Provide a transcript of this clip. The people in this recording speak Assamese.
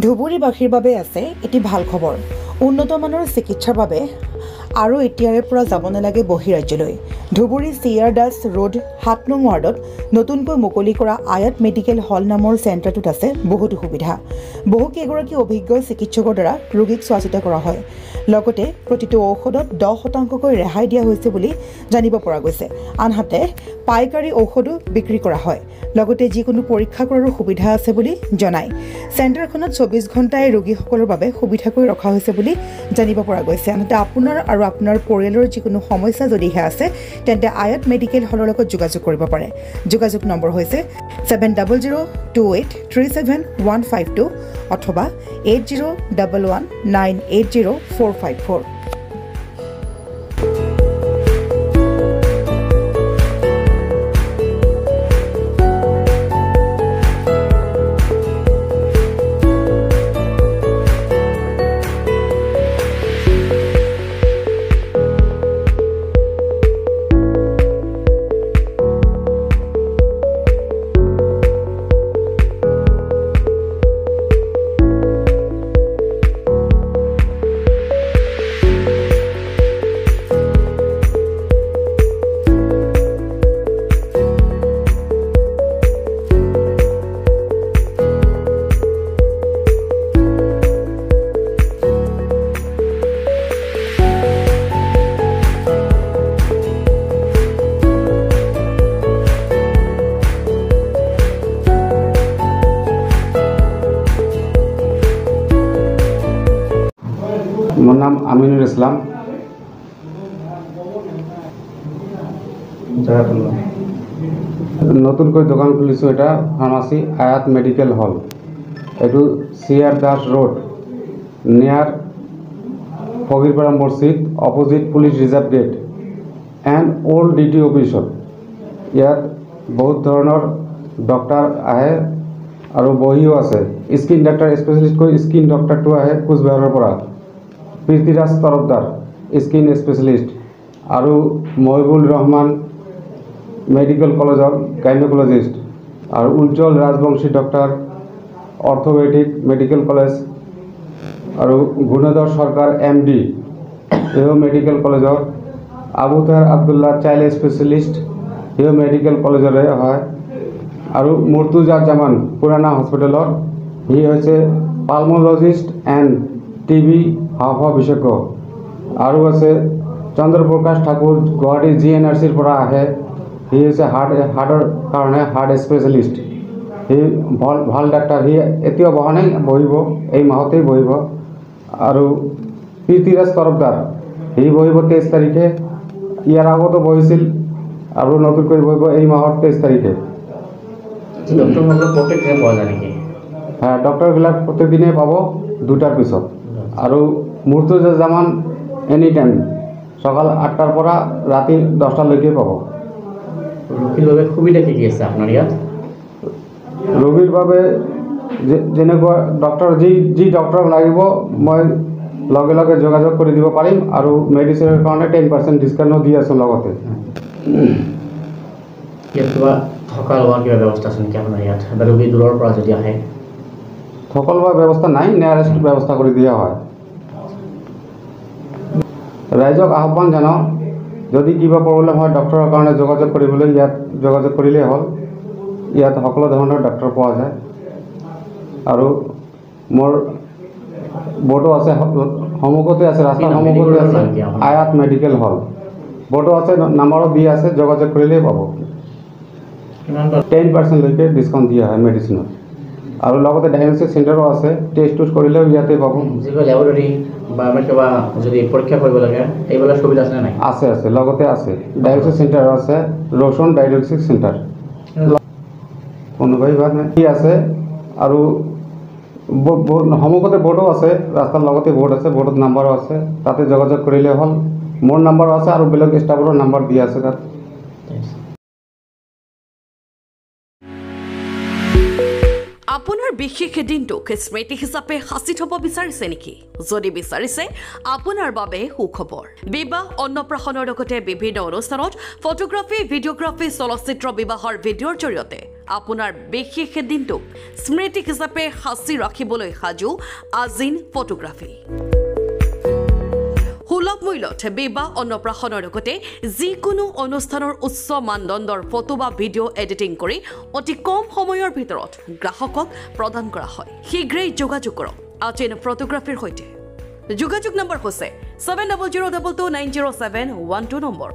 ধুবুৰীবাসীৰ বাবে আছে এটি ভাল খবৰ। উন্নত মানৰ চিকিৎসাৰ বাবে আৰু এতিয়াৰে পৰা যাব নালাগে বহিৰাজ্যলৈ। ধুবুৰী CR দাস ৰোড ৭ নং ৱাৰ্ডত নতুনকৈ মুকলি কৰা আয়াত মেডিকেল হল নামৰ চেণ্টাৰটোত আছে বহুতো সুবিধা। বহুকেইগৰাকী অভিজ্ঞ চিকিৎসকৰ দ্বাৰা ৰোগীক চোৱা চিতা কৰা হয়। লগতে প্ৰতিটো ঔষধত 10% ৰেহাই দিয়া হৈছে বুলি জানিব পৰা গৈছে। আনহাতে পাইকাৰী ঔষধো বিক্ৰী কৰা হয়। লগতে যিকোনো পৰীক্ষা কৰাৰ সুবিধা আছে বুলি জনায়। চেণ্টাৰখনত 24 ঘণ্টাই ৰোগীসকলৰ বাবে সুবিধা কৰি ৰখা হৈছে বুলি জানিব পৰা গৈছে। আনহাতে আপোনাৰ আৰু আপোনাৰ পৰিয়ালৰ যিকোনো সমস্যা যদিহে আছে তেন্তে আয়াত মেডিকেল হলৰ লগত যোগাযোগ কৰিব পাৰে। যোগাযোগ নম্বৰ হৈছে 7002837152 অথবা 8011980454। মোৰ নাম আমিনুল ইছলাম। নতুনকৈ দোকান খুলিছোঁ। এটা ফাৰ্মাচী আয়াত মেডিকেল হল। এইটো CR Das road near Fakirpara মছজিদ opposite police reserve gate and old DT অফিচত। ইয়াত বহুত ধৰণৰ ডক্টৰ আহে আৰু বহিও আছে। স্কিন ডাক্তৰ স্পেচিয়েলিষ্টকৈ স্কিন ডক্টৰটো আহে কোচবিহাৰৰ পৰা। পৃথ্বীৰাজ তৰফদাৰ স্কিন স্পেচিয়েলিষ্ট আৰু মহিবুল ৰহমান মেডিকেল কলেজৰ গাইনকলজিষ্ট আৰু Ujjwal Rajbongshi doctor orthopaedic medical college আৰু গুণধৰ চৰকাৰ MD এও মেডিকেল কলেজৰ আবু তাহেৰ আব্দুল্লাহ চাইল্ড স্পেচিয়েলিষ্ট এও মেডিকেল কলেজৰে হয় আৰু মুৰ্তুজা জামান পুৰাণা হস্পিটেলৰ সি হৈছে পালমোলজিষ্ট এণ্ড TB হাওঁফাওঁ বিশেষজ্ঞ আৰু আছে চন্দ্ৰপ্ৰকাশ ঠাকুৰ গুৱাহাটী GNRCৰ পৰা আহে। সি হৈছে হাৰ্টৰ কাৰণে হাৰ্ট স্পেচিয়েলিষ্ট। সি ভাল ডাক্তৰ। সি এতিয়াও বহা নাই, বহিব এই মাহতেই বহিব। আৰু পৃথ্বীৰাজ তৰফদাৰ সি বহিব 23 তাৰিখে। ইয়াৰ আগতো বহিছিল আৰু নতুনকৈ বহিব এই মাহৰ 23 তাৰিখে। হ্যাঁ, ডক্টৰবিলাক প্ৰত্যেকদিনেই পাব 2টাৰ পিছত। আৰু মুৰ্তুজা জামান এনি টাইম সকাল 8টাৰ পৰা ৰাতি 10টালৈকে পাব। ৰোগীৰ বাবে সুবিধা কি আছে আপোনাৰ ইয়াত? ৰোগীৰ বাবে যেনেকুৱা ডক্টৰ যি ডক্টৰ লাগিব মই লগে লগে যোগাযোগ কৰি দিব পাৰিম আৰু মেডিচিনৰ কাৰণে 10% ডিছকাউণ্টো দি আছোঁ। লগতে ইয়াত কিবা থকা লোৱা কিবা ব্যৱস্থা আছে নেকি আপোনাৰ ইয়াত? ৰোগী দূৰৰ পৰা যদি আহে থকা লোৱাৰ ব্যৱস্থা নাই, নিয়াৰেষ্ট ব্যৱস্থা কৰি দিয়া হয়। ৰাইজক আহ্বান জনাওঁ, যদি কিবা প্ৰব্লেম হয় ডক্টৰৰ কাৰণে যোগাযোগ কৰিবলৈ ইয়াত যোগাযোগ কৰিলেই হ'ল। ইয়াত সকলো ধৰণৰ ডক্টৰ পোৱা যায় আৰু মোৰ বৰ্ডো আছে, সন্মুখতে আছে, ৰাস্তাৰ সন্মুখতে আছে আয়াত মেডিকেল হল। বৰ্ডো আছে, নাম্বাৰো দি আছে, যোগাযোগ কৰিলেই পাব। 10%লৈকে ডিছকাউণ্ট দিয়া হয় মেডিচিনত। আৰু লগতে ডায়েগনষ্টিক চেণ্টাৰো আছে, টেষ্ট কৰিলেও ইয়াতে পাব। যিবোৰ লেবৰেটৰী বা কিবা যদি পৰীক্ষা কৰিব লাগে এইবিলাক সুবিধা আছে নাই? আছে আছে, লগতে আছে। ডায়েগনষ্টিক চেণ্টাৰ আছে, ৰোশন ডায়েগনষ্টিক চেণ্টাৰ। কোনোবাই কি আছে আৰু সন্মুখতে বৰ্ডো আছে, ৰাস্তাৰ লগতে বৰ্ড আছে, বৰ্ডত নাম্বাৰো আছে, তাতে যোগাযোগ কৰিলে হ'ল। মোৰ নাম্বাৰো আছে আৰু বেলেগ ষ্টাফৰো নাম্বাৰ দিয়া আছে তাত। আপোনাৰ বিশেষ দিনটোক স্মৃতি হিচাপে সাঁচি থব বিচাৰিছে নেকি? যদি বিচাৰিছে, আপোনাৰ বাবে সুখবৰ। বিবাহ অন্নপ্ৰাশনৰ লগতে বিভিন্ন অনুষ্ঠানত ফটোগ্ৰাফী, ভিডিঅ'গ্ৰাফী, চলচ্চিত্ৰ, বিবাহৰ ভিডিঅ'ৰ জৰিয়তে আপোনাৰ বিশেষ দিনটোক স্মৃতি হিচাপে সাঁচি ৰাখিবলৈ সাজু আজিন ফটোগ্ৰাফী সুলভ মূল্যত বিবাহ অন্নপ্ৰাশনৰ লগতে যিকোনো অনুষ্ঠানৰ উচ্চ মানদণ্ডৰ ফটো বা ভিডিঅ' এডিটিং কৰি অতি কম সময়ৰ ভিতৰত গ্ৰাহকক প্ৰদান কৰা হয় শীঘ্ৰেই যোগাযোগ কৰক আজিন ফটোগ্ৰাফীৰ সৈতে যোগাযোগ নম্বৰ হৈছে 7002290712 নম্বৰ